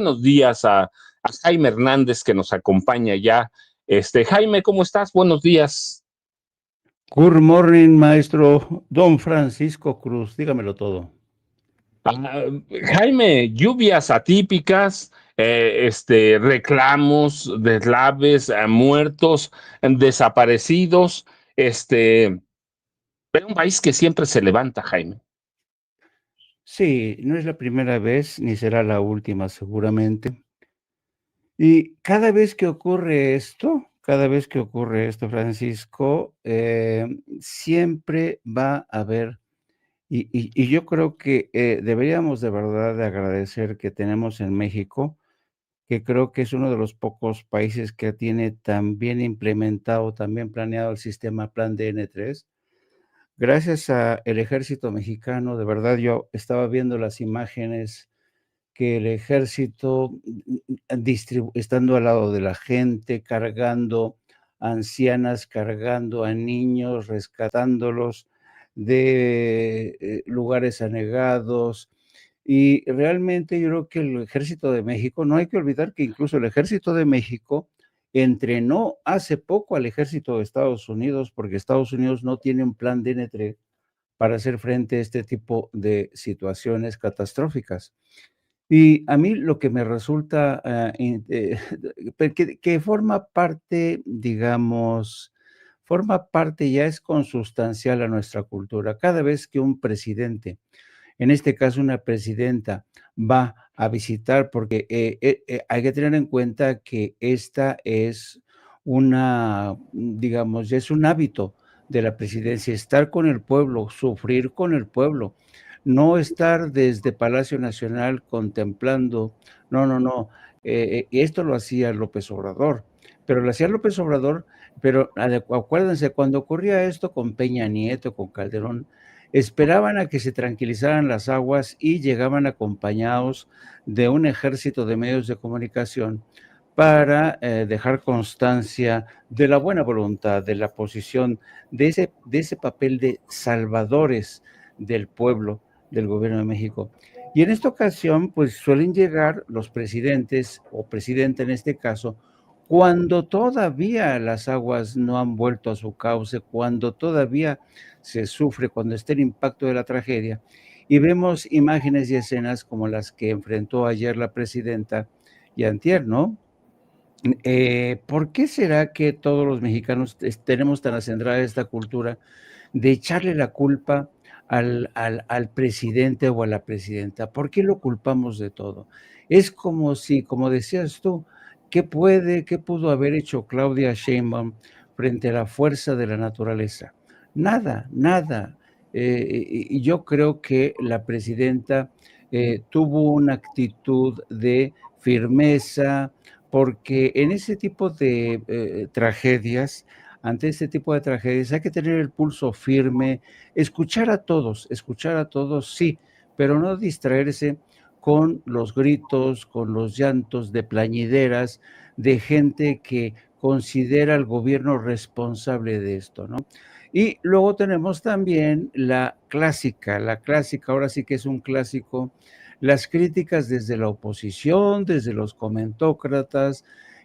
Buenos días a Jaime Hernández que nos acompaña ya. Jaime, ¿cómo estás? Buenos días. Good morning, maestro Don Francisco Cruz, dígamelo todo. Jaime, lluvias atípicas, reclamos, deslaves, muertos, desaparecidos, pero un país que siempre se levanta, Jaime. Sí, no es la primera vez ni será la última seguramente. Y cada vez que ocurre esto, Francisco, siempre va a haber, y yo creo que deberíamos de verdad de agradecer que tenemos en México, que creo que es uno de los pocos países que tiene tan bien implementado, tan bien planeado el sistema Plan DN3. Gracias a el ejército mexicano, de verdad, yo estaba viendo las imágenes que el ejército, estando al lado de la gente, cargando a ancianas, cargando a niños, rescatándolos de lugares anegados. Y realmente yo creo que el ejército de México, no hay que olvidar que incluso el ejército de México entrenó hace poco al ejército de Estados Unidos, porque Estados Unidos no tiene un plan DN3 para hacer frente a este tipo de situaciones catastróficas. Y a mí lo que me resulta, que forma parte, digamos, forma parte, ya es consustancial a nuestra cultura. Cada vez que un presidente, en este caso una presidenta, va a visitar, porque hay que tener en cuenta que esta es una, digamos, ya es un hábito de la presidencia, estar con el pueblo, sufrir con el pueblo, no estar desde Palacio Nacional contemplando, no, no, no, esto lo hacía López Obrador, pero lo hacía López Obrador, pero acuérdense, cuando ocurría esto con Peña Nieto, con Calderón, esperaban a que se tranquilizaran las aguas y llegaban acompañados de un ejército de medios de comunicación para dejar constancia de la buena voluntad, de la posición, de ese papel de salvadores del pueblo, del gobierno de México. Y en esta ocasión, pues suelen llegar los presidentes, o presidenta en este caso, cuando todavía las aguas no han vuelto a su cauce, cuando todavía se sufre, cuando está el impacto de la tragedia. Y vemos imágenes y escenas como las que enfrentó ayer la presidenta y antier, ¿no? ¿Por qué será que todos los mexicanos tenemos tan acendrada esta cultura de echarle la culpa al presidente o a la presidenta? ¿Por qué lo culpamos de todo? Es como si, como decías tú, qué pudo haber hecho Claudia Sheinbaum frente a la fuerza de la naturaleza? Nada, nada. Y yo creo que la presidenta tuvo una actitud de firmeza, porque en ese tipo de tragedias, ante este tipo de tragedias, hay que tener el pulso firme, escuchar a todos, sí, pero no distraerse con los gritos, con los llantos de plañideras, de gente que considera al gobierno responsable de esto, ¿no? Y luego tenemos también la clásica, ahora sí que es un clásico, las críticas desde la oposición, desde los comentócratas,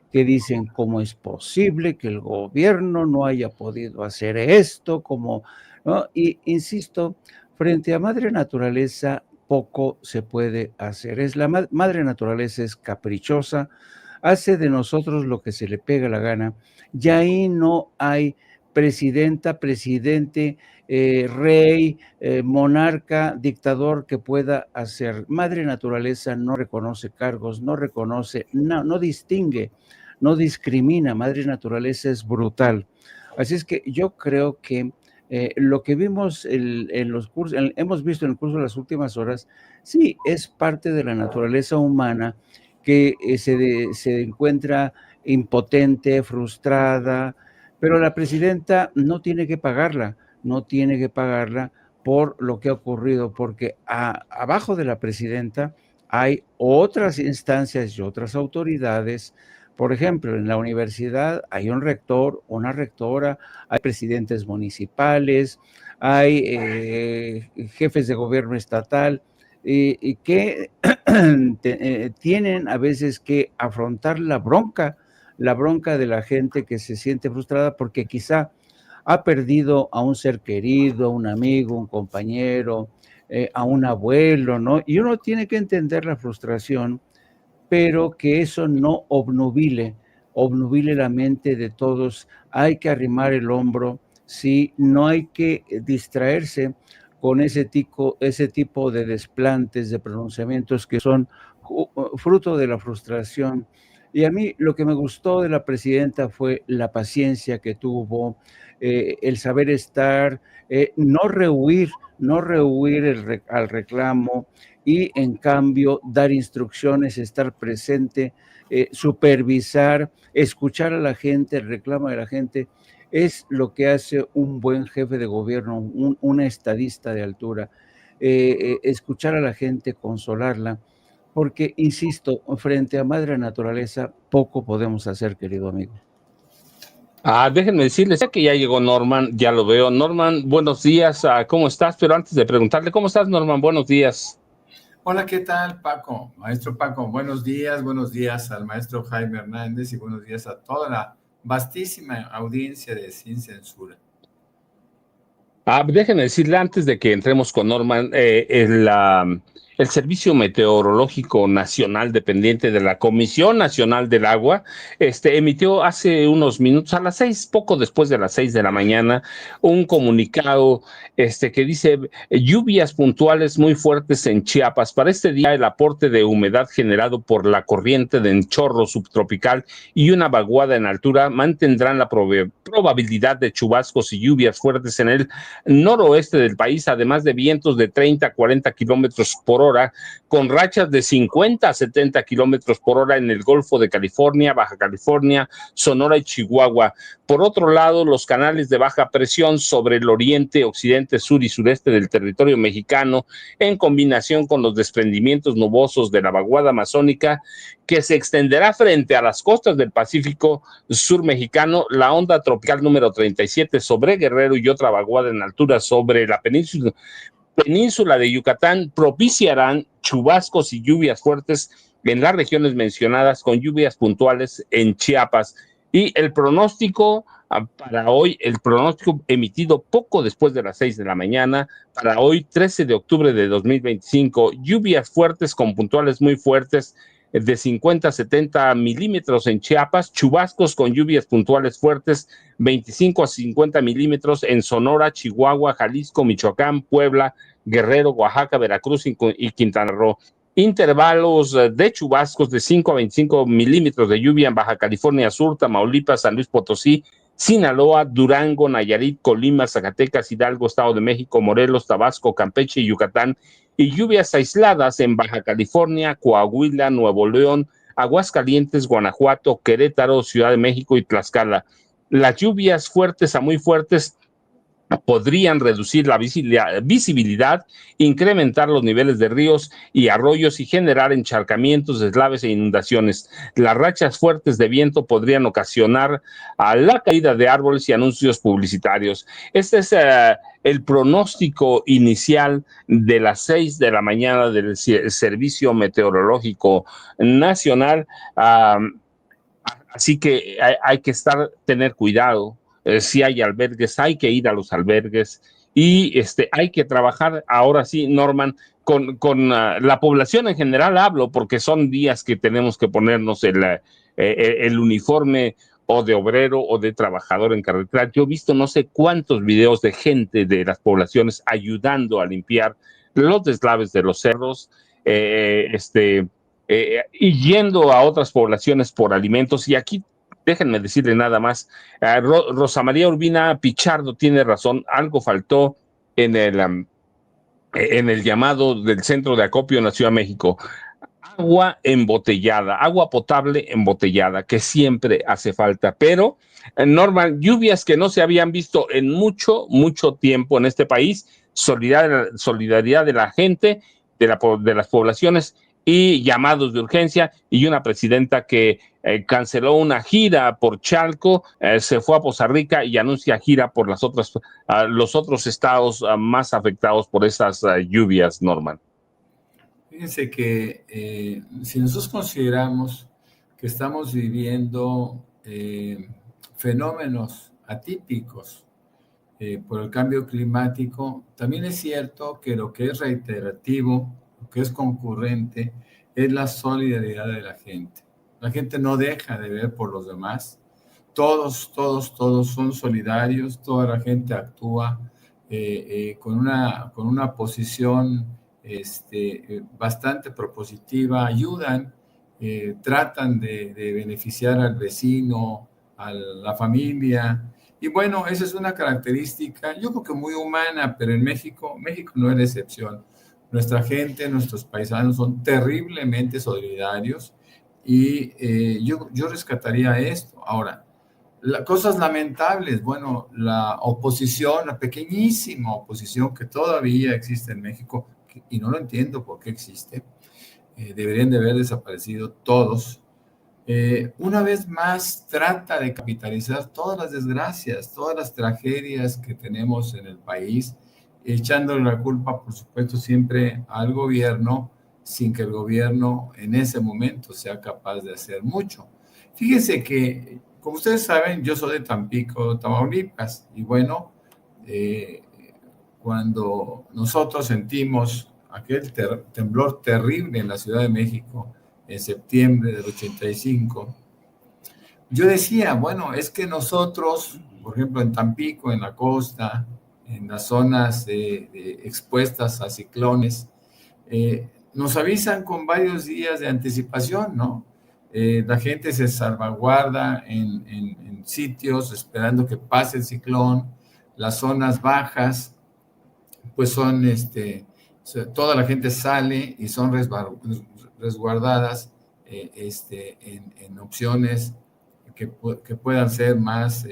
que dicen cómo es posible que el gobierno no haya podido hacer esto, como, ¿no? Y insisto, frente a Madre Naturaleza poco se puede hacer. Madre Naturaleza es caprichosa, hace de nosotros lo que se le pega la gana, y ahí no hay presidenta, presidente, rey, monarca, dictador que pueda hacer. Madre Naturaleza no reconoce cargos, no reconoce, no distingue, no discrimina. Madre Naturaleza es brutal. Así es que yo creo que lo que vimos en los cursos, hemos visto en el curso de las últimas horas, sí, es parte de la naturaleza humana que se encuentra impotente, frustrada, pero la presidenta no tiene que pagarla, no tiene que pagarla por lo que ha ocurrido, porque abajo de la presidenta hay otras instancias y otras autoridades. Por ejemplo, en la universidad hay un rector, una rectora, hay presidentes municipales, hay jefes de gobierno estatal. y que tienen a veces que afrontar la bronca de la gente que se siente frustrada porque quizá ha perdido a un ser querido, a un amigo, un compañero, a un abuelo, ¿no? Y uno tiene que entender la frustración, pero que eso no obnubile la mente de todos. Hay que arrimar el hombro, sí, no hay que distraerse con ese tipo de desplantes, de pronunciamientos que son fruto de la frustración. Y a mí lo que me gustó de la presidenta fue la paciencia que tuvo, el saber estar, no rehuir al reclamo, y en cambio dar instrucciones, estar presente, supervisar, escuchar a la gente, el reclamo de la gente, es lo que hace un buen jefe de gobierno, un estadista de altura. Escuchar a la gente, consolarla, porque, insisto, frente a madre naturaleza, poco podemos hacer, querido amigo. Déjenme decirles, ya que ya llegó Norman, ya lo veo. Norman, buenos días, ¿cómo estás? Pero antes de preguntarle, ¿cómo estás, Norman? Buenos días. Hola, ¿qué tal, Paco? Maestro Paco, buenos días al maestro Jaime Hernández y buenos días a toda la vastísima audiencia de Sin Censura. Déjenme decirle antes de que entremos con Norman, el Servicio Meteorológico Nacional, dependiente de la Comisión Nacional del Agua, emitió hace unos minutos, a las 6, poco después de las 6 de la mañana, un comunicado que dice lluvias puntuales muy fuertes en Chiapas. Para este día, el aporte de humedad generado por la corriente de chorro subtropical y una vaguada en altura mantendrán la probabilidad de chubascos y lluvias fuertes en el noroeste del país, además de vientos de 30 a 40 kilómetros por hora, con rachas de 50 a 70 kilómetros por hora en el Golfo de California, Baja California, Sonora y Chihuahua. Por otro lado, los canales de baja presión sobre el oriente, occidente, sur y sureste del territorio mexicano, en combinación con los desprendimientos nubosos de la vaguada amazónica, que se extenderá frente a las costas del Pacífico sur mexicano, la onda tropical número 37 sobre Guerrero y otra vaguada en altura sobre la península de Yucatán propiciarán chubascos y lluvias fuertes en las regiones mencionadas, con lluvias puntuales en Chiapas. Y el pronóstico para hoy, el pronóstico emitido poco después de las 6 de la mañana, para hoy 13 de octubre de 2025, lluvias fuertes con puntuales muy fuertes de 50 a 70 milímetros en Chiapas, chubascos con lluvias puntuales fuertes, 25 a 50 milímetros en Sonora, Chihuahua, Jalisco, Michoacán, Puebla, Guerrero, Oaxaca, Veracruz y Quintana Roo. Intervalos de chubascos de 5 a 25 milímetros de lluvia en Baja California Sur, Tamaulipas, San Luis Potosí, Sinaloa, Durango, Nayarit, Colima, Zacatecas, Hidalgo, Estado de México, Morelos, Tabasco, Campeche y Yucatán, y lluvias aisladas en Baja California, Coahuila, Nuevo León, Aguascalientes, Guanajuato, Querétaro, Ciudad de México y Tlaxcala. Las lluvias fuertes a muy fuertes podrían reducir la visibilidad, incrementar los niveles de ríos y arroyos y generar encharcamientos, deslaves e inundaciones. Las rachas fuertes de viento podrían ocasionar la caída de árboles y anuncios publicitarios. Este es el pronóstico inicial de las 6 de la mañana del Servicio Meteorológico Nacional. Así que hay que tener cuidado. Si hay albergues, hay que ir a los albergues y hay que trabajar ahora sí, Norman, con la población en general hablo, porque son días que tenemos que ponernos el uniforme o de obrero o de trabajador en carretera. Yo he visto no sé cuántos videos de gente de las poblaciones ayudando a limpiar los deslaves de los cerros, y yendo a otras poblaciones por alimentos. Y aquí déjenme decirle nada más, Rosa María Urbina Pichardo tiene razón, algo faltó en el llamado del Centro de Acopio en la Ciudad de México. Agua embotellada, agua potable embotellada, que siempre hace falta, pero Norman, lluvias que no se habían visto en mucho, mucho tiempo en este país, solidaridad de la gente, de las poblaciones y llamados de urgencia, y una presidenta que canceló una gira por Chalco, se fue a Poza Rica y anuncia gira por los otros estados más afectados por esas lluvias, Norman. Fíjense que si nosotros consideramos que estamos viviendo fenómenos atípicos por el cambio climático, también es cierto que lo que es reiterativo, lo que es concurrente, es la solidaridad de la gente. La gente no deja de ver por los demás. Todos son solidarios, toda la gente actúa con una posición bastante propositiva, ayudan, tratan de beneficiar al vecino, a la familia. Y bueno, esa es una característica, yo creo que muy humana, pero en México no es la excepción. Nuestra gente, nuestros paisanos son terriblemente solidarios y yo rescataría esto. Ahora, cosas lamentables, bueno, la oposición, la pequeñísima oposición que todavía existe en México, y no lo entiendo por qué existe, deberían de haber desaparecido todos. Una vez más trata de capitalizar todas las desgracias, todas las tragedias que tenemos en el país, echándole la culpa, por supuesto, siempre al gobierno, sin que el gobierno en ese momento sea capaz de hacer mucho. Fíjense que, como ustedes saben, yo soy de Tampico, Tamaulipas, y bueno, cuando nosotros sentimos aquel temblor terrible en la Ciudad de México, en septiembre del 85, yo decía, bueno, es que nosotros, por ejemplo, en Tampico, en la costa, en las zonas expuestas a ciclones, nos avisan con varios días de anticipación, ¿no? La gente se salvaguarda en sitios esperando que pase el ciclón. Las zonas bajas, pues son, toda la gente sale y son resguardadas en opciones que puedan ser más,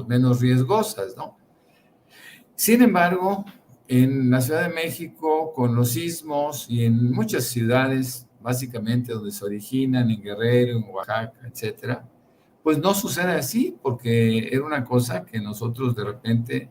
menos riesgosas, ¿no? Sin embargo, en la Ciudad de México, con los sismos y en muchas ciudades, básicamente donde se originan, en Guerrero, en Oaxaca, etcétera, pues no sucede así, porque era una cosa que nosotros de repente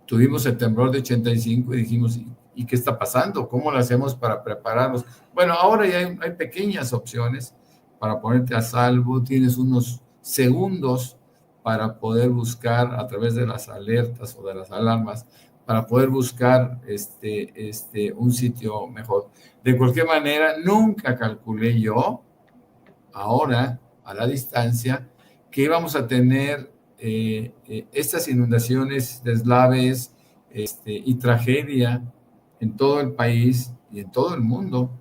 tuvimos el temblor de 85 y dijimos, ¿y qué está pasando? ¿Cómo lo hacemos para prepararnos? Bueno, ahora ya hay pequeñas opciones para ponerte a salvo, tienes unos segundos para poder buscar a través de las alertas o de las alarmas, para poder buscar un sitio mejor. De cualquier manera, nunca calculé yo, ahora, a la distancia, que íbamos a tener estas inundaciones, deslaves y tragedia en todo el país y en todo el mundo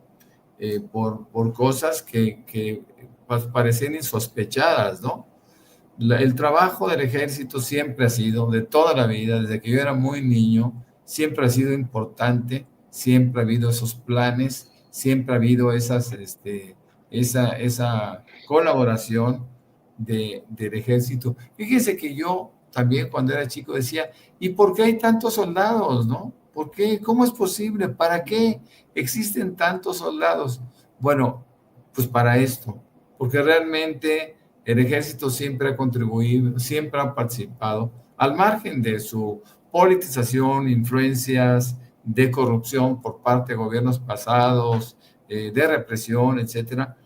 por cosas que parecen insospechadas, ¿no? El trabajo del ejército siempre ha sido, de toda la vida, desde que yo era muy niño, siempre ha sido importante, siempre ha habido esos planes, siempre ha habido esa colaboración del ejército. Fíjese que yo también cuando era chico decía, ¿y por qué hay tantos soldados, no? ¿Por qué? ¿Cómo es posible? ¿Para qué existen tantos soldados? Bueno, pues para esto, porque realmente el ejército siempre ha contribuido, siempre ha participado, al margen de su politización, influencias de corrupción por parte de gobiernos pasados, de represión, etcétera,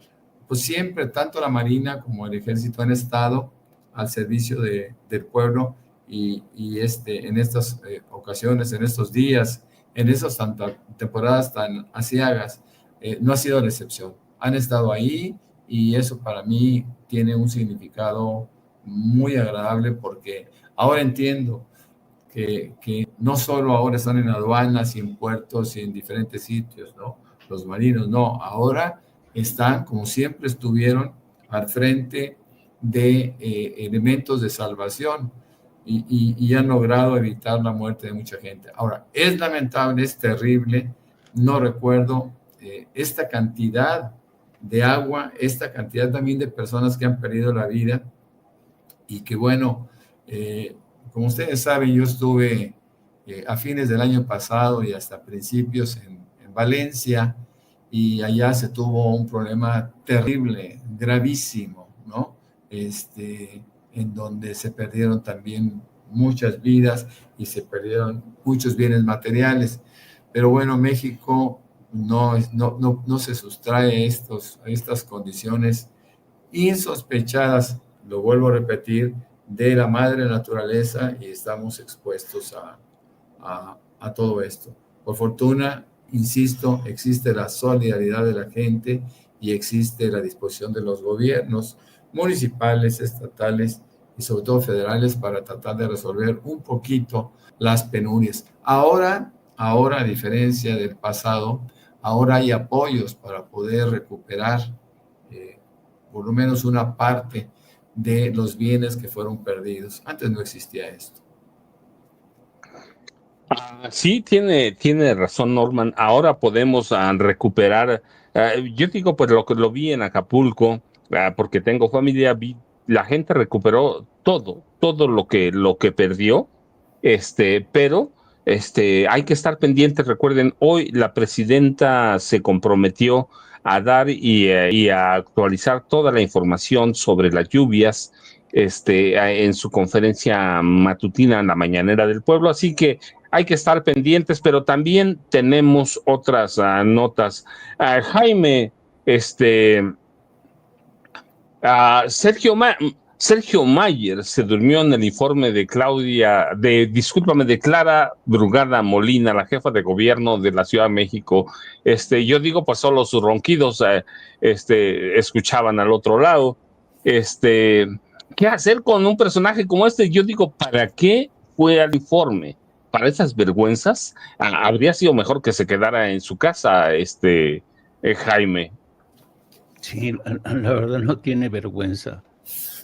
pues siempre tanto la Marina como el Ejército han estado al servicio del pueblo y en estas ocasiones, en estos días, en esas temporadas tan aciagas, no ha sido la excepción. Han estado ahí y eso para mí tiene un significado muy agradable porque ahora entiendo que no solo ahora están en aduanas y en puertos y en diferentes sitios, ¿no? Los marinos, no, ahora están, como siempre estuvieron, al frente de elementos de salvación y han logrado evitar la muerte de mucha gente. Ahora, es lamentable, es terrible, no recuerdo esta cantidad de agua, esta cantidad también de personas que han perdido la vida y que bueno, como ustedes saben, yo estuve a fines del año pasado y hasta principios en Valencia y allá se tuvo un problema terrible, gravísimo, ¿no? En donde se perdieron también muchas vidas y se perdieron muchos bienes materiales. Pero bueno, México no se sustrae a estas condiciones insospechadas, lo vuelvo a repetir, de la madre naturaleza, y estamos expuestos a todo esto. Por fortuna, insisto, existe la solidaridad de la gente y existe la disposición de los gobiernos municipales, estatales y sobre todo federales para tratar de resolver un poquito las penurias. Ahora, a diferencia del pasado, ahora hay apoyos para poder recuperar por lo menos una parte de los bienes que fueron perdidos. Antes no existía esto. Sí, tiene razón Norman. Ahora podemos recuperar. Yo digo, pues lo que lo vi en Acapulco, porque tengo familia, la gente recuperó todo lo que perdió, pero hay que estar pendientes. Recuerden, hoy la presidenta se comprometió a dar y a actualizar toda la información sobre las lluvias, en su conferencia matutina en la mañanera del pueblo. Así que hay que estar pendientes, pero también tenemos otras notas. Jaime, este, Sergio Mayer se durmió en el informe de de Clara Brugada Molina, la jefa de gobierno de la Ciudad de México. Yo digo, pues solo sus ronquidos, escuchaban al otro lado. ¿Qué hacer con un personaje como este? Yo digo, ¿para qué fue al informe? Para esas vergüenzas, habría sido mejor que se quedara en su casa, Jaime. Sí, la verdad no tiene vergüenza.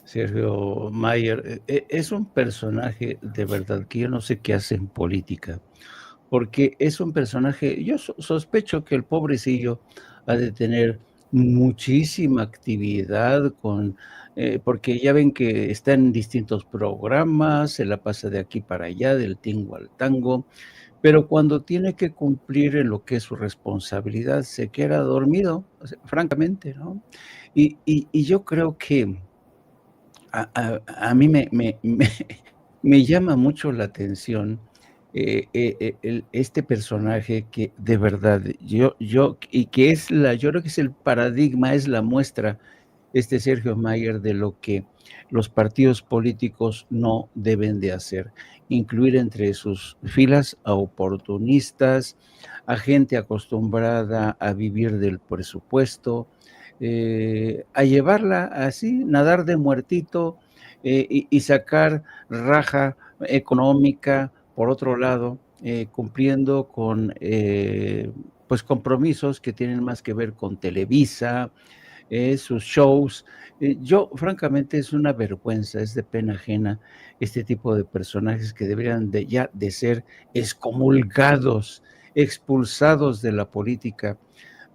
Sergio Mayer es un personaje de verdad que yo no sé qué hace en política, porque es un personaje, yo sospecho que el pobrecillo ha de tener muchísima actividad porque ya ven que está en distintos programas, se la pasa de aquí para allá, del tingo al tango, pero cuando tiene que cumplir en lo que es su responsabilidad, se queda dormido, o sea, francamente, ¿no? Y yo creo que a mí me llama mucho la atención este personaje que de verdad, y que yo creo que es el paradigma, es la muestra, Sergio Mayer, de lo que los partidos políticos no deben de hacer, incluir entre sus filas a oportunistas, a gente acostumbrada a vivir del presupuesto, a llevarla así, nadar de muertito, y sacar raja económica, por otro lado, cumpliendo con pues compromisos que tienen más que ver con Televisa, sus shows. Yo, francamente, es una vergüenza, es de pena ajena este tipo de personajes que deberían ya de ser excomulgados, expulsados de la política,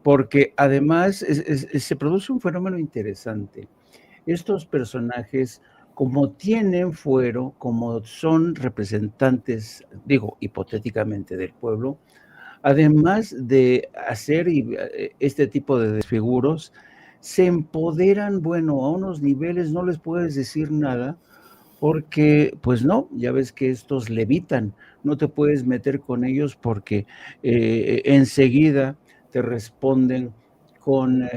porque además se produce un fenómeno interesante. Estos personajes, como tienen fuero, como son representantes, digo, hipotéticamente del pueblo, además de hacer este tipo de desfiguros, se empoderan, bueno, a unos niveles no les puedes decir nada, porque, pues no, ya ves que estos levitan, no te puedes meter con ellos porque enseguida te responden con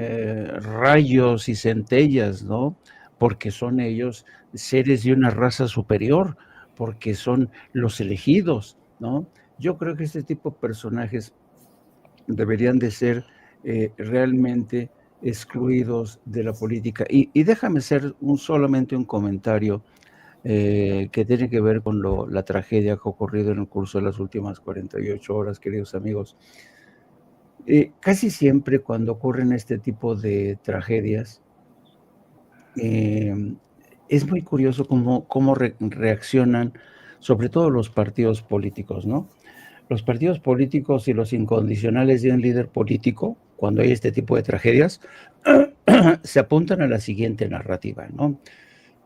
rayos y centellas, ¿no? Porque son ellos seres de una raza superior, porque son los elegidos, ¿no? Yo creo que este tipo de personajes deberían de ser realmente excluidos de la política. Y déjame hacer solamente un comentario que tiene que ver con la tragedia que ha ocurrido en el curso de las últimas 48 horas, queridos amigos. Casi siempre cuando ocurren este tipo de tragedias, es muy curioso cómo reaccionan, sobre todo los partidos políticos, ¿no? Los partidos políticos y los incondicionales de un líder político, cuando hay este tipo de tragedias, se apuntan a la siguiente narrativa, ¿no?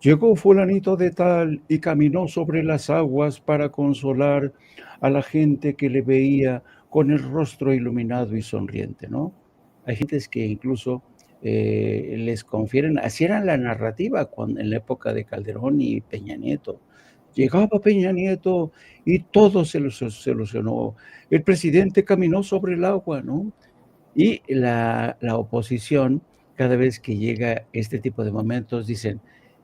Llegó fulanito de tal y caminó sobre las aguas para consolar a la gente que le veía con el rostro iluminado y sonriente, ¿no? Hay gentes que incluso les confieren, así era la narrativa en la época de Calderón y Peña Nieto. llegaba Peña Nieto y todo se solucionó. El presidente caminó sobre el agua, ¿no? Y la oposición, cada vez que llega este tipo de momentos, dicen,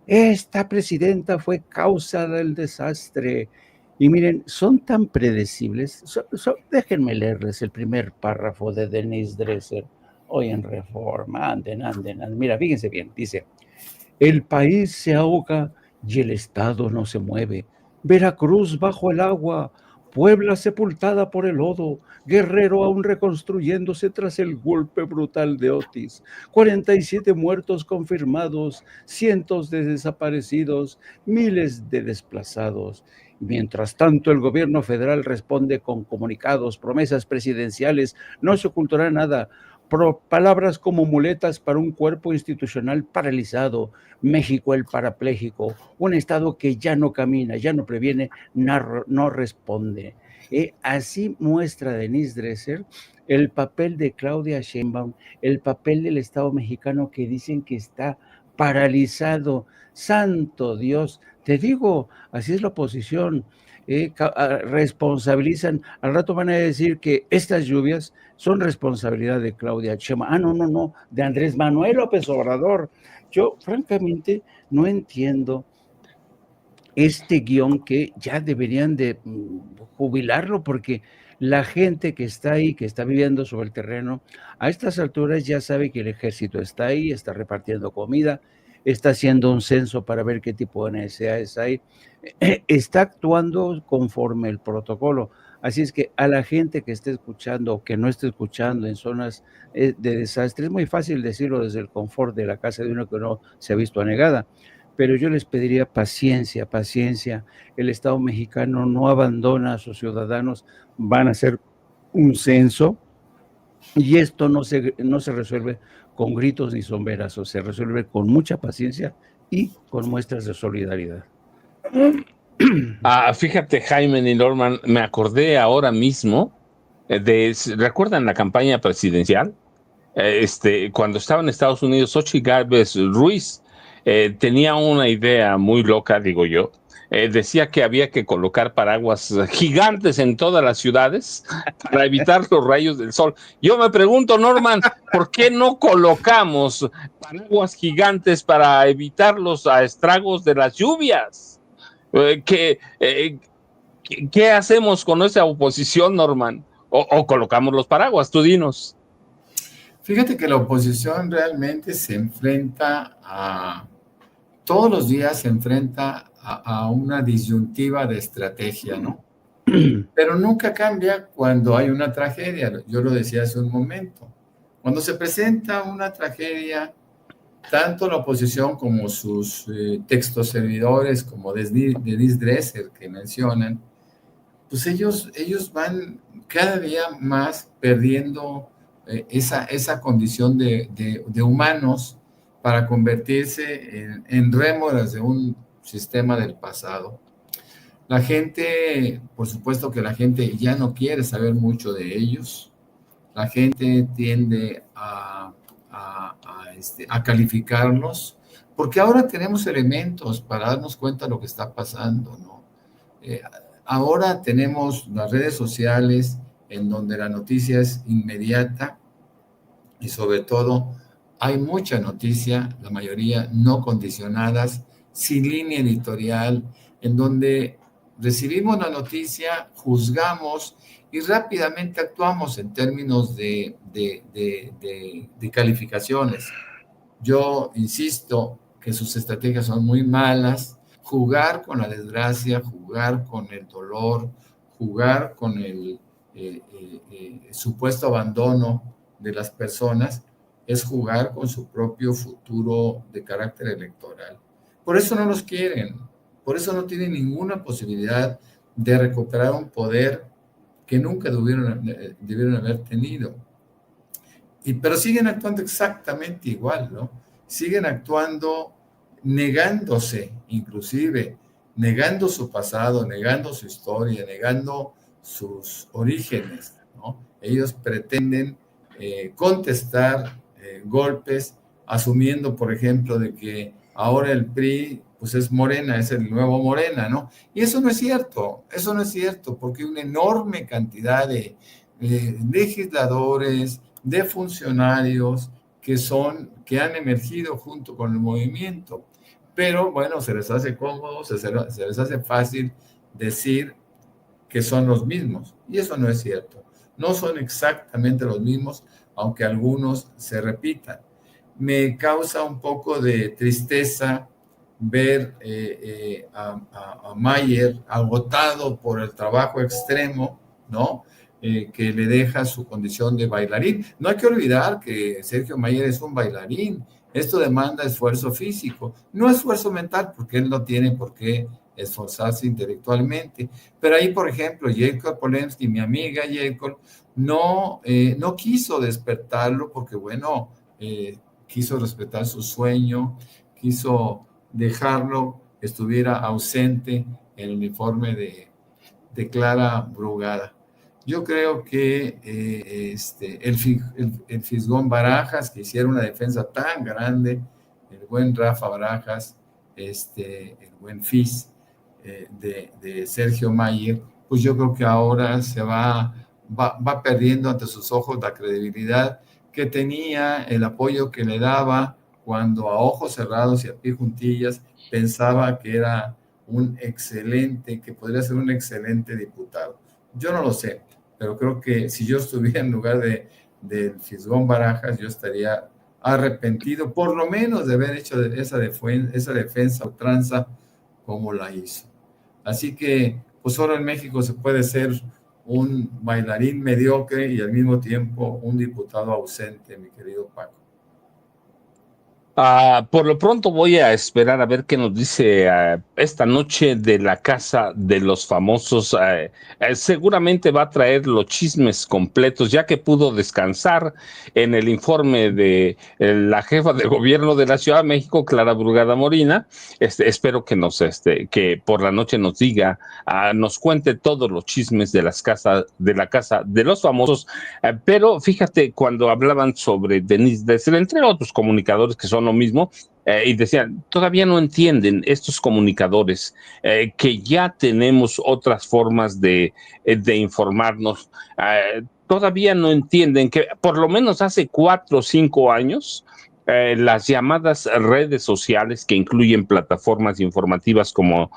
esta presidenta fue causa del desastre. Y miren, son tan predecibles. Déjenme leerles el primer párrafo de Denise Dresser, hoy en Reforma. Anden. Mira, fíjense bien, dice, el país se ahoga y el Estado no se mueve. Veracruz bajo el agua, Puebla sepultada por el lodo, Guerrero aún reconstruyéndose tras el golpe brutal de Otis, 47 muertos confirmados, cientos de desaparecidos, miles de desplazados. Mientras tanto, el gobierno federal responde con comunicados, promesas presidenciales, no se ocultará nada, palabras como muletas para un cuerpo institucional paralizado, México el parapléjico, un Estado que ya no camina, ya no previene, no responde. Así muestra Denise Dresser el papel de Claudia Sheinbaum, el papel del Estado mexicano que dicen que está paralizado. Santo Dios, te digo, así es la oposición. Responsabilizan, al rato van a decir que estas lluvias son responsabilidad de Claudia Sheinbaum. No, de Andrés Manuel López Obrador. Yo, francamente, no entiendo este guión que ya deberían de jubilarlo, porque la gente que está ahí, que está viviendo sobre el terreno, a estas alturas ya sabe que el ejército está ahí, está repartiendo comida, está haciendo un censo para ver qué tipo de necesidades hay, está actuando conforme el protocolo. Así es que a la gente que esté escuchando o que no esté escuchando en zonas de desastre, es muy fácil decirlo desde el confort de la casa de uno que no se ha visto anegada, pero yo les pediría paciencia. El Estado mexicano no abandona a sus ciudadanos, van a hacer un censo y esto no se resuelve con gritos ni sombrerazos, se resuelve con mucha paciencia y con muestras de solidaridad. Fíjate, Jaime y Norman, me acordé ahora mismo ¿recuerdan la campaña presidencial? Cuando estaba en Estados Unidos, Xochitl Gálvez Ruiz tenía una idea muy loca, digo yo. Decía que había que colocar paraguas gigantes en todas las ciudades para evitar los rayos del sol. Yo me pregunto, Norman, ¿por qué no colocamos paraguas gigantes para evitar los estragos de las lluvias? ¿Qué hacemos con esa oposición, Norman? ¿O colocamos los paraguas? Tú dinos. Fíjate que la oposición realmente se enfrenta todos los días se enfrenta a una disyuntiva de estrategia, ¿no? Pero nunca cambia cuando hay una tragedia. Yo lo decía hace un momento. Cuando se presenta una tragedia, tanto la oposición como sus textos servidores, como Denise Dresser que mencionan, pues ellos van cada día más perdiendo esa condición de humanos para convertirse en rémoras de un sistema del pasado. La gente, por supuesto que la gente ya no quiere saber mucho de ellos. La gente tiende a calificarlos, porque ahora tenemos elementos para darnos cuenta de lo que está pasando, ¿no? Ahora tenemos las redes sociales en donde la noticia es inmediata y sobre todo hay mucha noticia, la mayoría no condicionadas, sin línea editorial, en donde recibimos la noticia, juzgamos y rápidamente actuamos en términos de calificaciones. Yo insisto que sus estrategias son muy malas. Jugar con la desgracia, jugar con el dolor, jugar con el supuesto abandono de las personas, es jugar con su propio futuro de carácter electoral. Por eso no los quieren, por eso no tienen ninguna posibilidad de recuperar un poder que nunca debieron haber tenido. Pero siguen actuando exactamente igual, ¿no? Siguen actuando negándose, inclusive, negando su pasado, negando su historia, negando sus orígenes, ¿no? Ellos pretenden contestar golpes, asumiendo, por ejemplo, de que ahora el PRI pues es Morena, es el nuevo Morena, ¿no? Y eso no es cierto, porque hay una enorme cantidad de legisladores, de funcionarios que han emergido junto con el movimiento. Pero bueno, se les hace cómodo, se les hace fácil decir que son los mismos. Y eso no es cierto. No son exactamente los mismos, aunque algunos se repitan. Me causa un poco de tristeza ver a Mayer agotado por el trabajo extremo, ¿no? Que le deja su condición de bailarín. No hay que olvidar que Sergio Mayer es un bailarín. Esto demanda esfuerzo físico, no esfuerzo mental, porque él no tiene por qué esforzarse intelectualmente. Pero ahí, por ejemplo, Jacob Polensky, mi amiga Jacob, no quiso despertarlo porque, bueno, quiso respetar su sueño, quiso dejarlo que estuviera ausente en el uniforme de Clara Brugada. Yo creo que el Fisgón Barajas, que hiciera una defensa tan grande, el buen Rafa Barajas, el buen Fis de Sergio Mayer, pues yo creo que ahora se va perdiendo ante sus ojos la credibilidad que tenía, el apoyo que le daba cuando a ojos cerrados y a pie juntillas pensaba que era que podría ser un excelente diputado. Yo no lo sé, pero creo que si yo estuviera en lugar de Fisgón Barajas, yo estaría arrepentido, por lo menos de haber hecho esa defensa ultranza como la hizo. Así que, pues ahora en México se puede ser un bailarín mediocre y al mismo tiempo un diputado ausente, mi querido Paco. Por lo pronto voy a esperar a ver qué nos dice esta noche de la Casa de los Famosos. Seguramente va a traer los chismes completos, ya que pudo descansar en el informe de la jefa de gobierno de la Ciudad de México, Clara Brugada Morina. Espero que que por la noche nos diga, nos cuente todos los chismes de la Casa de los Famosos. Pero fíjate, cuando hablaban sobre Denise Dresser, entre otros comunicadores que son lo mismo, y decían, todavía no entienden estos comunicadores que ya tenemos otras formas de informarnos, todavía no entienden que por lo menos hace 4 o 5 años, las llamadas redes sociales que incluyen plataformas informativas como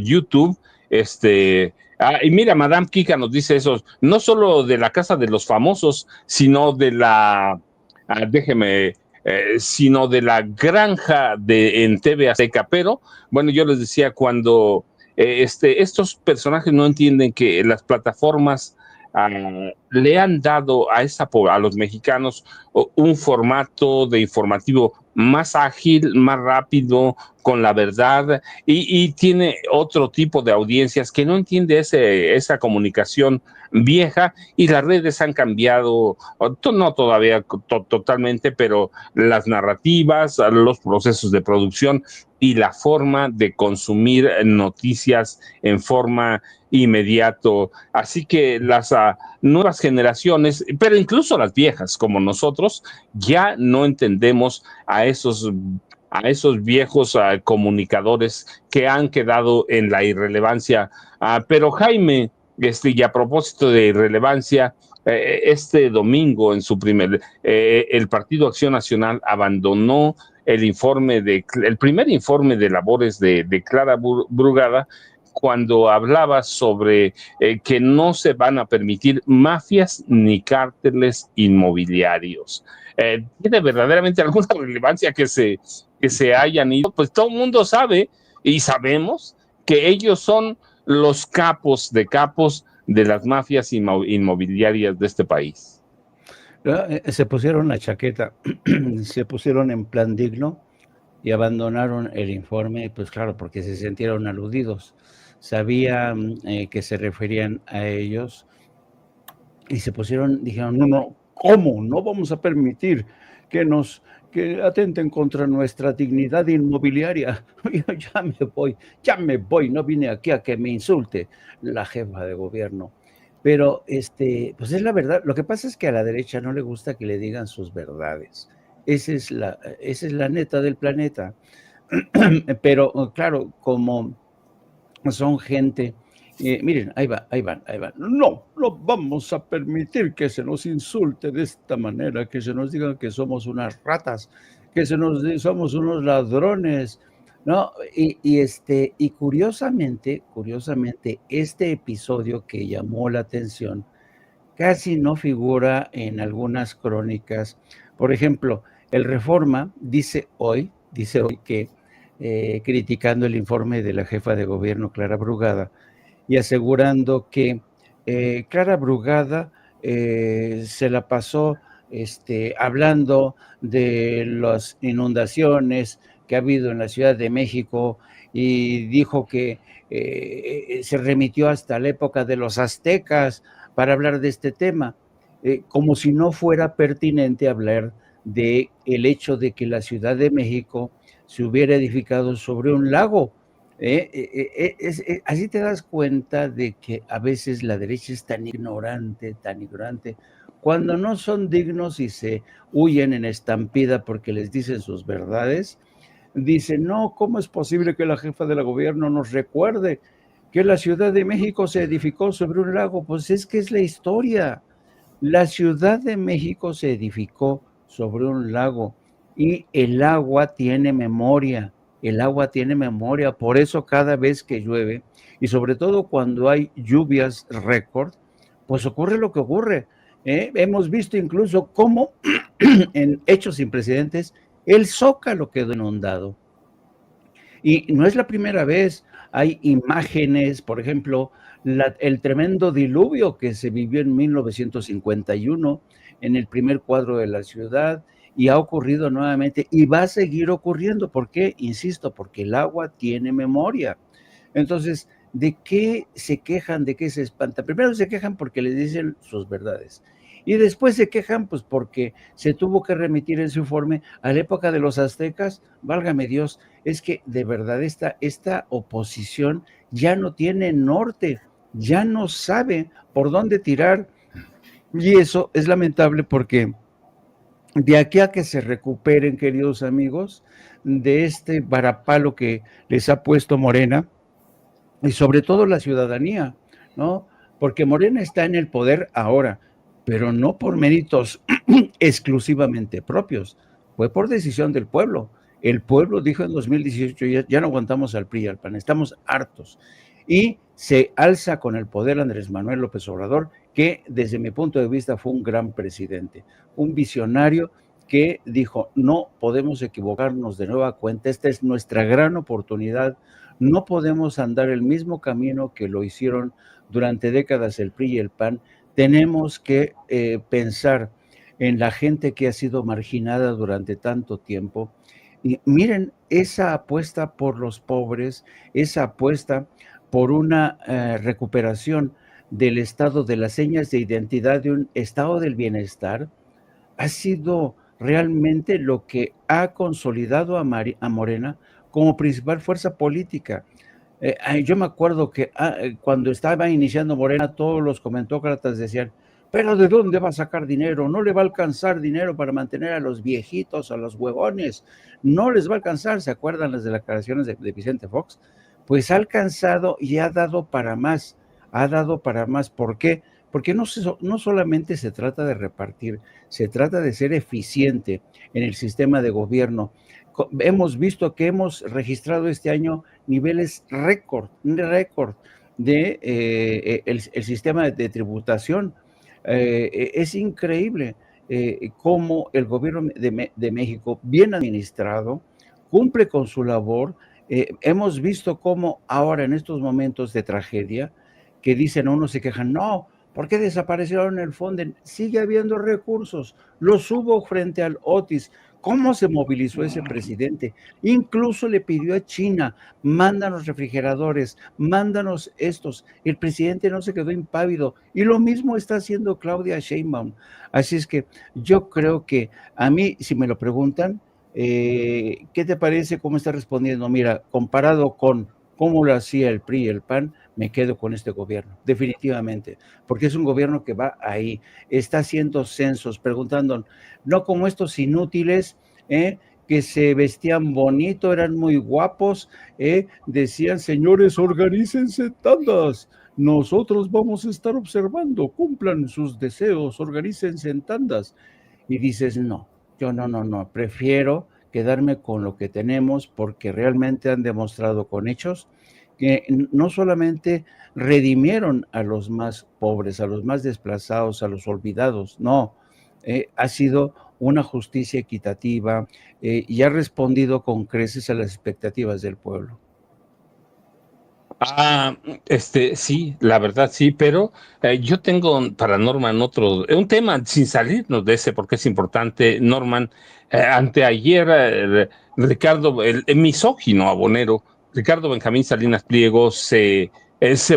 YouTube, y mira, Madame Kika nos dice eso, no solo de la Casa de los Famosos, sino de sino de la granja en TV Azteca. Pero, bueno, yo les decía, cuando estos personajes no entienden que las plataformas le han dado a los mexicanos un formato de informativo más ágil, más rápido, con la verdad, y tiene otro tipo de audiencias que no entiende esa comunicación vieja, y las redes han cambiado, no todavía totalmente, pero las narrativas, los procesos de producción y la forma de consumir noticias en forma inmediato. Así que las nuevas generaciones, pero incluso las viejas como nosotros, ya no entendemos a esos viejos comunicadores que han quedado en la irrelevancia. Pero Jaime, y a propósito de irrelevancia, este domingo el Partido Acción Nacional abandonó el primer informe de labores de Clara Brugada, cuando hablaba sobre que no se van a permitir mafias ni cárteles inmobiliarios. ¿Tiene verdaderamente alguna relevancia que se hayan ido? Pues todo el mundo sabe y sabemos que ellos son los capos de las mafias inmobiliarias de este país. Se pusieron la chaqueta, se pusieron en plan digno y abandonaron el informe, pues claro, porque se sintieron aludidos. Sabían que se referían a ellos y dijeron, no, ¿cómo? No vamos a permitir que atenten contra nuestra dignidad inmobiliaria. Yo ya me voy, no vine aquí a que me insulte la jefa de gobierno. Pero pues es la verdad. Lo que pasa es que a la derecha no le gusta que le digan sus verdades. Esa es la neta del planeta. Pero claro, como son gente, miren, ahí van. No vamos a permitir que se nos insulte de esta manera, que se nos diga que somos unas ratas, que somos unos ladrones, ¿no? Y curiosamente, este episodio que llamó la atención casi no figura en algunas crónicas. Por ejemplo, el Reforma dice hoy que criticando el informe de la jefa de gobierno, Clara Brugada, y asegurando que Clara Brugada se la pasó hablando de las inundaciones que ha habido en la Ciudad de México y dijo que se remitió hasta la época de los aztecas para hablar de este tema, como si no fuera pertinente hablar de el hecho de que la Ciudad de México se hubiera edificado sobre un lago. Así te das cuenta de que a veces la derecha es tan ignorante, cuando no son dignos y se huyen en estampida porque les dicen sus verdades. Dicen, no, ¿cómo es posible que la jefa del gobierno nos recuerde que la Ciudad de México se edificó sobre un lago? Pues es que es la historia. La Ciudad de México se edificó sobre un lago y el agua tiene memoria. Por eso cada vez que llueve, y sobre todo cuando hay lluvias récord, pues ocurre lo que ocurre. Hemos visto incluso cómo en hechos sin precedentes el Zócalo quedó inundado. Y no es la primera vez, hay imágenes, por ejemplo, el tremendo diluvio que se vivió en 1951 en el primer cuadro de la ciudad, y ha ocurrido nuevamente y va a seguir ocurriendo. ¿Por qué? Insisto, porque el agua tiene memoria. Entonces, ¿de qué se quejan? ¿De qué se espantan? Primero se quejan porque les dicen sus verdades. Y después se quejan, pues, porque se tuvo que remitir en su informe a la época de los aztecas. Válgame Dios, es que de verdad esta oposición ya no tiene norte, ya no sabe por dónde tirar. Y eso es lamentable porque de aquí a que se recuperen, queridos amigos, de este varapalo que les ha puesto Morena, y sobre todo la ciudadanía, ¿no? Porque Morena está en el poder ahora, pero no por méritos exclusivamente propios, fue por decisión del pueblo. El pueblo dijo en 2018, ya no aguantamos al PRI y al PAN, estamos hartos. Y se alza con el poder Andrés Manuel López Obrador, que desde mi punto de vista fue un gran presidente, un visionario que dijo, no podemos equivocarnos de nueva cuenta, esta es nuestra gran oportunidad, no podemos andar el mismo camino que lo hicieron durante décadas el PRI y el PAN, tenemos que pensar en la gente que ha sido marginada durante tanto tiempo. Y miren, esa apuesta por los pobres, esa apuesta por una recuperación del estado de las señas de identidad, de un estado del bienestar, ha sido realmente lo que ha consolidado a Morena como principal fuerza política. Yo me acuerdo que cuando estaba iniciando Morena, todos los comentócratas decían, pero ¿de dónde va a sacar dinero? No le va a alcanzar dinero para mantener a los viejitos, a los huevones, no les va a alcanzar. ¿Se acuerdan las declaraciones de Vicente Fox? Pues ha alcanzado y ha dado para más, ¿Por qué? Porque no solamente se trata de repartir, se trata de ser eficiente en el sistema de gobierno. Hemos visto que hemos registrado este año niveles récord de el sistema de tributación. Es increíble cómo el gobierno de México, bien administrado, cumple con su labor. Hemos visto cómo ahora en estos momentos de tragedia, que dicen a uno, se quejan, no, ¿por qué desaparecieron el Fonden? Sigue habiendo recursos, los hubo frente al Otis. ¿Cómo se movilizó ese presidente? Incluso le pidió a China, mándanos refrigeradores, mándanos estos. El presidente no se quedó impávido y lo mismo está haciendo Claudia Sheinbaum. Así es que yo creo que a mí, si me lo preguntan, ¿qué te parece cómo está respondiendo? Mira, comparado con cómo lo hacía el PRI y el PAN, me quedo con este gobierno, definitivamente, porque es un gobierno que va ahí, está haciendo censos, preguntando, no como estos inútiles que se vestían bonito, eran muy guapos, decían, señores, organícense en tandas, nosotros vamos a estar observando, cumplan sus deseos, organícense en tandas. Y dices, no, yo no, prefiero quedarme con lo que tenemos porque realmente han demostrado con hechos que no solamente redimieron a los más pobres, a los más desplazados, a los olvidados, no, ha sido una justicia equitativa y ha respondido con creces a las expectativas del pueblo. Sí, la verdad sí, pero yo tengo para Norman un tema sin salirnos de ese porque es importante. Norman, anteayer, Ricardo, el misógino abonero, Ricardo Benjamín Salinas Pliego se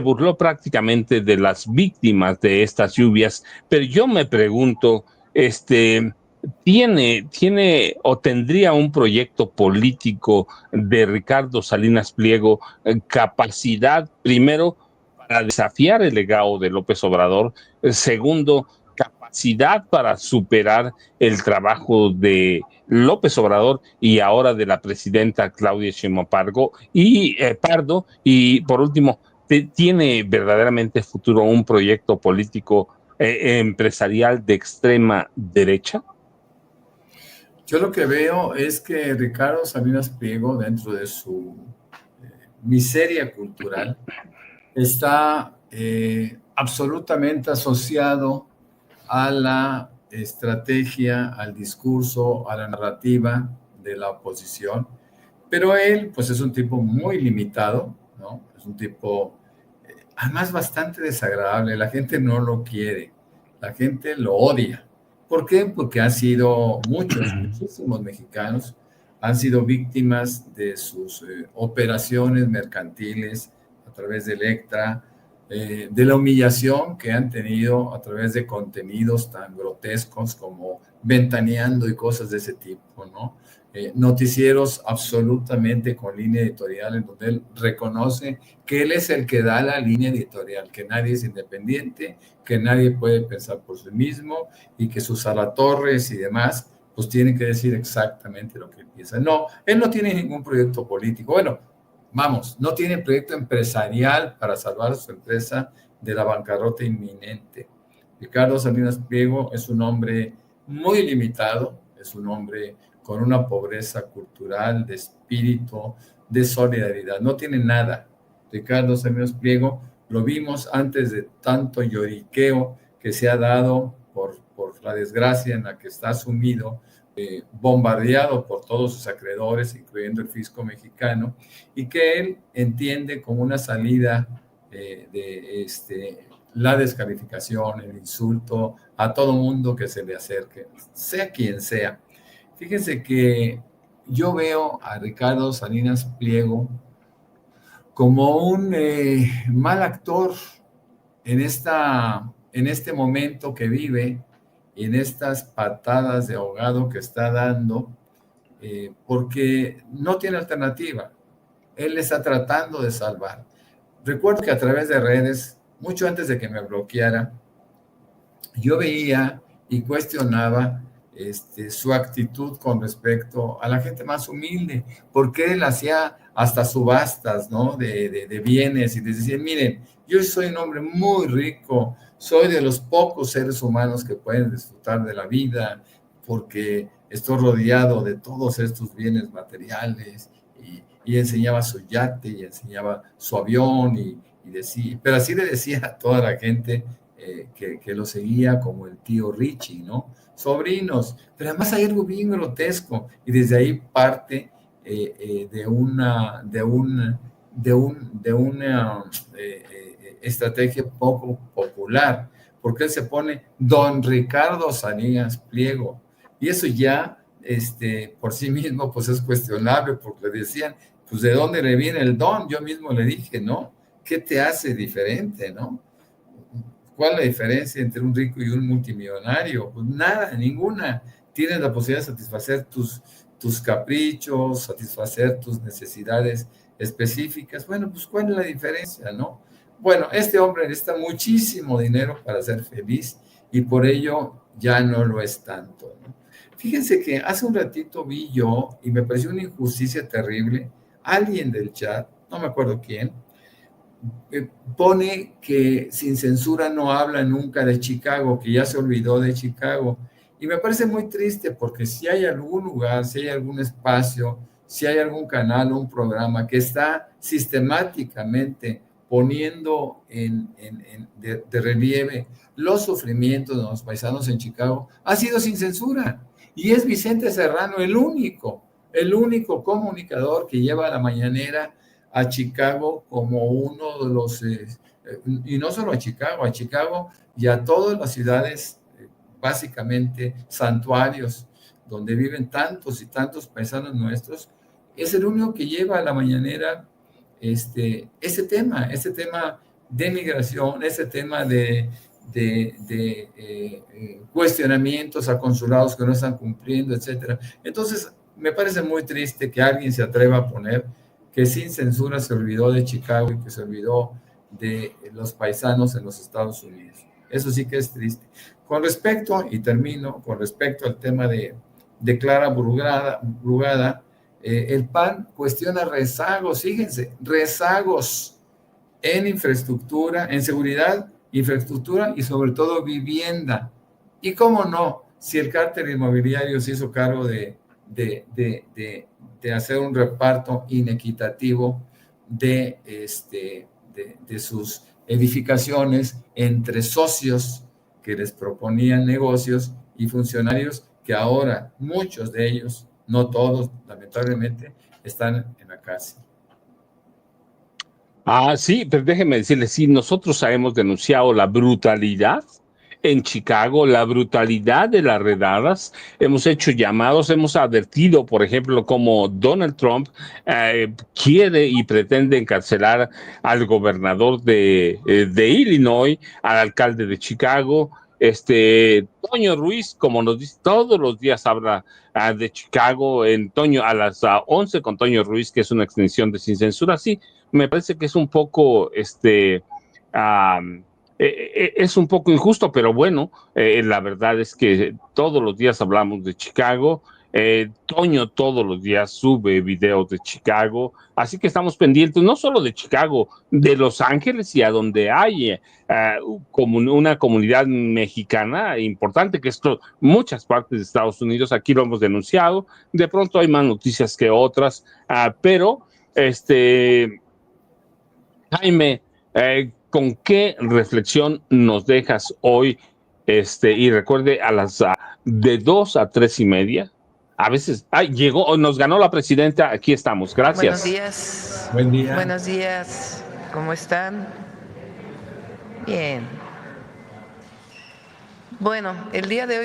burló prácticamente de las víctimas de estas lluvias, pero yo me pregunto, ¿tiene o tendría un proyecto político de Ricardo Salinas Pliego capacidad, primero, para desafiar el legado de López Obrador, segundo, capacidad para superar el trabajo de López Obrador y ahora de la presidenta Claudia Sheinbaum Pardo, y por último, ¿tiene verdaderamente futuro un proyecto político empresarial de extrema derecha? Yo lo que veo es que Ricardo Salinas Pliego, dentro de su miseria cultural, está absolutamente asociado a la estrategia, al discurso, a la narrativa de la oposición, pero él pues es un tipo muy limitado, ¿no? Es un tipo además bastante desagradable, la gente no lo quiere, la gente lo odia. ¿Por qué? Porque han sido muchísimos mexicanos han sido víctimas de sus operaciones mercantiles a través de Electra, de la humillación que han tenido a través de contenidos tan grotescos como Ventaneando y cosas de ese tipo, ¿no? Noticieros absolutamente con línea editorial en donde él reconoce que él es el que da la línea editorial, que nadie es independiente, que nadie puede pensar por sí mismo y que sus alatorres y demás pues tienen que decir exactamente lo que él piensa. No, él no tiene ningún proyecto político. Bueno, vamos, no tiene proyecto empresarial para salvar su empresa de la bancarrota inminente. Ricardo Salinas Pliego es un hombre muy limitado, es un hombre con una pobreza cultural, de espíritu, de solidaridad. No tiene nada. Ricardo Salinas Pliego lo vimos antes de tanto lloriqueo que se ha dado por la desgracia en la que está sumido, bombardeado por todos sus acreedores, incluyendo el fisco mexicano, y que él entiende como una salida de la descalificación, el insulto a todo mundo que se le acerque, sea quien sea. Fíjense que yo veo a Ricardo Salinas Pliego como un mal actor en este momento que vive y en estas patadas de ahogado que está dando, porque no tiene alternativa. Él está tratando de salvar. Recuerdo que a través de redes, mucho antes de que me bloqueara, yo veía y cuestionaba su actitud con respecto a la gente más humilde, porque él hacía hasta subastas, ¿no? de bienes y les decía, miren, yo soy un hombre muy rico, soy de los pocos seres humanos que pueden disfrutar de la vida porque estoy rodeado de todos estos bienes materiales y enseñaba su yate y enseñaba su avión y decía, pero así le decía a toda la gente que lo seguía como el tío Richie, ¿no? Sobrinos, pero además hay algo bien grotesco y desde ahí parte de una estrategia poco popular, porque él se pone Don Ricardo Salinas Pliego y eso ya por sí mismo pues es cuestionable porque le decían, pues ¿de dónde le viene el don? Yo mismo le dije, ¿no? ¿Qué te hace diferente, no? ¿Cuál es la diferencia entre un rico y un multimillonario? Pues nada, ninguna. Tienes la posibilidad de satisfacer tus caprichos, satisfacer tus necesidades específicas. Bueno, pues ¿cuál es la diferencia, no? Bueno, este hombre necesita muchísimo dinero para ser feliz y por ello ya no lo es tanto, ¿no? Fíjense que hace un ratito vi yo, y me pareció una injusticia terrible, alguien del chat, no me acuerdo quién, pone que Sin Censura no habla nunca de Chicago, que ya se olvidó de Chicago. Y me parece muy triste porque si hay algún lugar, si hay algún espacio, si hay algún canal o un programa que está sistemáticamente poniendo de relieve los sufrimientos de los paisanos en Chicago, ha sido Sin Censura. Y es Vicente Serrano el único comunicador que lleva a la mañanera a Chicago como uno de los, y no solo a Chicago y a todas las ciudades, básicamente santuarios, donde viven tantos y tantos paisanos nuestros, es el único que lleva a la mañanera ese tema de migración, ese tema de cuestionamientos a consulados que no están cumpliendo, etcétera. Entonces, me parece muy triste que alguien se atreva a poner que Sin Censura se olvidó de Chicago y que se olvidó de los paisanos en los Estados Unidos. Eso sí que es triste. Con respecto, y termino, con respecto al tema de Clara Brugada, el PAN cuestiona rezagos, fíjense, rezagos en infraestructura, en seguridad, infraestructura y sobre todo vivienda. Y cómo no, si el cártel inmobiliario se hizo cargo de hacer un reparto inequitativo de sus edificaciones entre socios que les proponían negocios y funcionarios que ahora muchos de ellos, no todos, lamentablemente, están en la cárcel. Sí, pero déjeme decirle, sí, nosotros hemos denunciado la brutalidad en Chicago, la brutalidad de las redadas, hemos hecho llamados, hemos advertido, por ejemplo, como Donald Trump quiere y pretende encarcelar al gobernador de Illinois, al alcalde de Chicago, Toño Ruiz, como nos dice, todos los días habla de Chicago, a las 11 con Toño Ruiz, que es una extensión de Sin Censura, sí, me parece que es un poco, es un poco injusto, pero bueno, la verdad es que todos los días hablamos de Chicago. Toño todos los días sube videos de Chicago, así que estamos pendientes no solo de Chicago, de Los Ángeles y a donde hay como una comunidad mexicana importante, que es muchas partes de Estados Unidos, aquí lo hemos denunciado, de pronto hay más noticias que otras, pero Jaime, ¿con qué reflexión nos dejas hoy? Y recuerde, de 2 a 3:30, a veces, llegó, nos ganó la presidenta, aquí estamos, gracias. Buenos días. Buen día. Buenos días, ¿cómo están? Bien. Bueno, el día de hoy